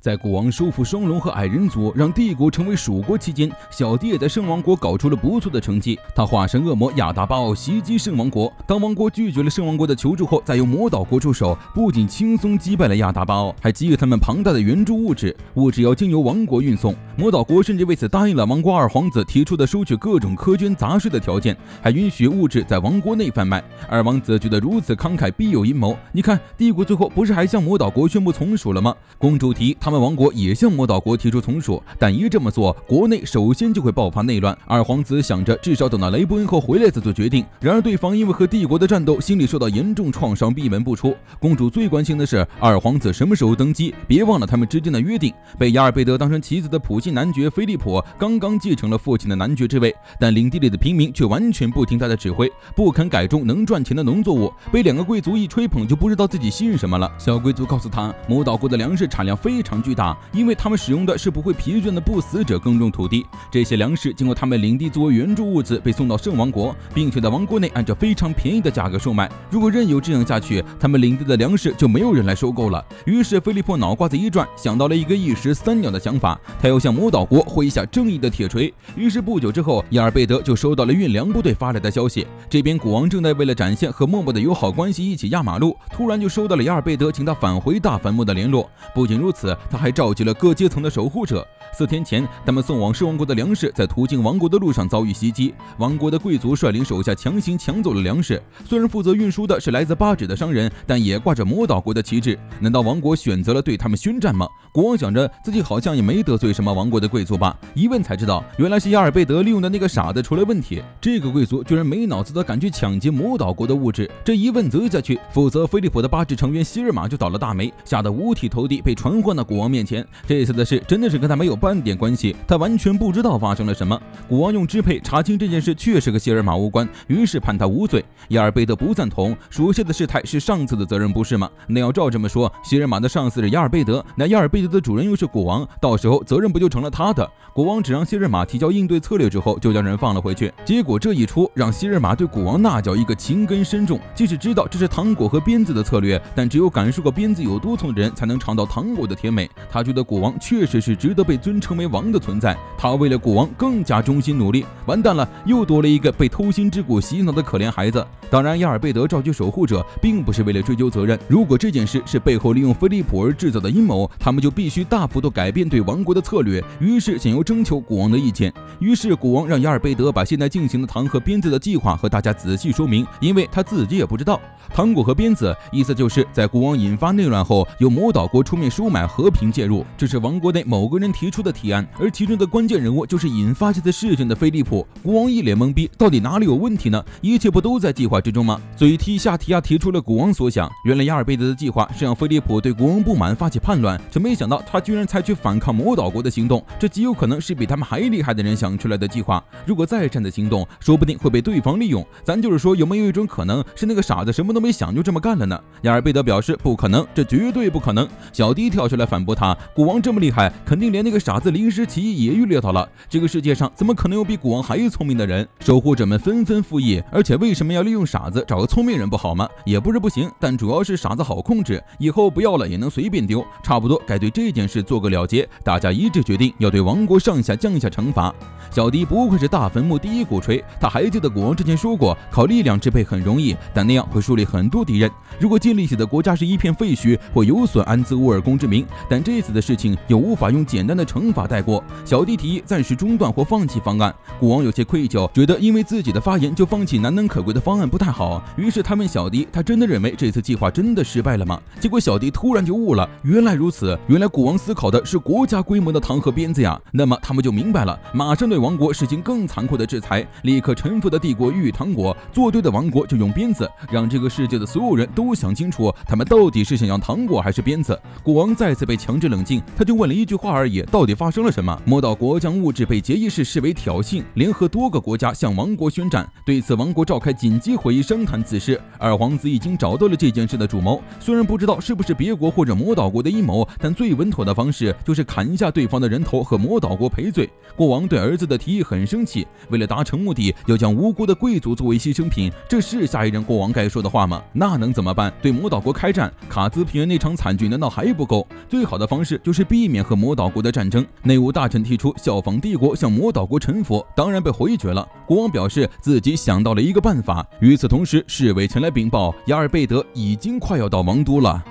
在国王收复双龙和矮人族，让帝国成为属国期间，小迪也在圣王国搞出了不错的成绩。他化身恶魔亚达巴奥袭击圣王国，当王国拒绝了圣王国的求助后，再由魔岛国出手，不仅轻松击败了亚达巴奥，还给予他们庞大的援助物质要经由王国运送。魔岛国甚至为此答应了王国二皇子提出的收取各种苛捐杂税的条件，还允许物质在王国内贩卖。二王子觉得如此慷慨必有阴谋，你看帝国最后不是还向魔岛国宣布从属了吗？公主提他们王国也向魔岛国提出从属，但一这么做，国内首先就会爆发内乱。二皇子想着至少等到雷伯恩后回来再做决定，然而对方因为和帝国的战斗，心里受到严重创伤，闭门不出。公主最关心的是二皇子什么时候登基，别忘了他们之间的约定。被亚尔贝德当成棋子的普信男爵菲利普刚刚继承了父亲的男爵之位，但领地里的平民却完全不听他的指挥，不肯改种能赚钱的农作物，被两个贵族一吹捧就不知道自己信什么了。小贵族告诉他，魔岛国的粮食产量非常巨大，因为他们使用的是不会疲倦的不死者耕种土地，这些粮食经过他们领地作为援助物资被送到圣王国，并且在王国内按照非常便宜的价格售卖。如果任由这样下去，他们领地的粮食就没有人来收购了。于是菲利普脑瓜子一转，想到了一个一石三鸟的想法，他要向魔岛国挥下正义的铁锤。于是不久之后，亚尔贝德就收到了运粮部队发来的消息，这边古王正在为了展现和默默的友好关系一起压马路，突然就收到了亚尔贝德请他返回大坟墓的联络。不仅如此，他还召集了各阶层的守护者。4天前，他们送往圣王国的粮食在途经王国的路上遭遇袭击，王国的贵族率领手下强行抢走了粮食。虽然负责运输的是来自巴指的商人，但也挂着魔岛国的旗帜。难道王国选择了对他们宣战吗？国王想着自己好像也没得罪什么王国的贵族吧，一问才知道，原来是亚尔贝德利用的那个傻子出了问题。这个贵族居然没脑子的敢去抢劫魔岛国的物质，这一问责下去，负责菲利普的巴指成员希尔玛就倒了大霉，吓得五体投地，被传唤到国王面前。这次的事真的是跟他没有半点关系，他完全不知道发生了什么。国王用支配查清这件事确实和希尔玛无关，于是判他无罪。亚尔贝德不赞同，属下的事态是上司的责任不是吗？那要照这么说，希尔玛的上司是亚尔贝德，那亚尔贝德的主人又是国王，到时候责任不就成了他的？国王只让希尔玛提交应对策略之后，就将人放了回去。结果这一出，让希尔玛对国王那叫一个情根深重。即使知道这是糖果和鞭子的策略，但只有感受过鞭子有多痛的人才能尝到糖果的甜美。他觉得国王确实是值得被尊称为王的存在，他为了国王更加忠心努力。完蛋了，又多了一个被偷心之骨洗脑的可怜孩子。当然，亚尔贝德召集守护者并不是为了追究责任，如果这件事是背后利用菲利普而制造的阴谋，他们就必须大幅度改变对王国的策略。于是想要征求国王的意见，于是国王让亚尔贝德把现在进行的糖和鞭子的计划和大家仔细说明，因为他自己也不知道。糖果和鞭子意思就是在国王引发内乱后，由魔岛国出面收买，和平介入，这是王国内某个人提出的提案，而其中的关键人物就是引发这次事件的菲利普。国王一脸懵逼，到底哪里有问题呢？一切不都在计划之中吗？嘴踢下提亚提出了国王所想，原来亚尔贝德的计划是让菲利普对国王不满，发起叛乱，却没想到他居然采取反抗魔岛国的行动，这极有可能是比他们还厉害的人想出来的计划。如果再擅自行动，说不定会被对方利用。咱就是说，有没有一种可能是那个傻子什么都没想就这么干了呢？亚尔贝德表示不可能，这绝对不可能。小迪跳出来反驳他，国王这么厉害，肯定连那个傻子临时起意也预料到了。这个世界上怎么可能有比国王还聪明的人？守护者们纷纷附议，而且为什么要利用傻子？找个聪明人不好吗？也不是不行，但主要是傻子好控制，以后不要了也能随便丢。差不多该对这件事做个了结，大家一致决定要对王国上下降下惩罚。小迪不愧是大坟墓第一鼓吹，他还记得国王之前说过，靠力量支配很容易，但那样会树立很多敌人。如果建立起的国家是一片废墟，会有损安兹沃尔公之名，但这次的事情又无法用简单的惩罚带过。小迪提议暂时中断或放弃方案，国王有些愧疚，觉得因为自己的发言就放弃难能可贵的方案不太好。于是他问小迪，他真的认为这次计划真的失败了吗？结果小迪突然就悟了，原来如此，原来国王思考的是国家规模的糖和鞭子呀。那么他们就明白了，马上对王国实行更残酷的制裁，立刻臣服的帝国予以糖果，做对的王国就用鞭子，让这个世界的所有人都想清楚他们到底是想要糖果还是鞭子。国王再次被强制冷静，他就问了一句话而已，到底发生了什么？魔岛国将物质被结义士视为挑衅，联合多个国家向王国宣战。对此，王国召开紧急会议商谈此事。二皇子已经找到了这件事的主谋，虽然不知道是不是别国或者魔岛国的阴谋，但最稳妥的方式就是砍下对方的人头和魔岛国赔罪。国王对儿子的提议很生气，为了达成目的，要将无辜的贵族作为牺牲品，这是下一任国王该说的话吗？那能怎么办？对魔岛国开战，卡兹平原那场惨剧难道还不够？最好好的方式就是避免和魔岛国的战争。内务大臣提出效仿帝国向魔岛国臣服，当然被回绝了。国王表示自己想到了一个办法。与此同时，侍卫前来禀报，雅尔贝德已经快要到王都了。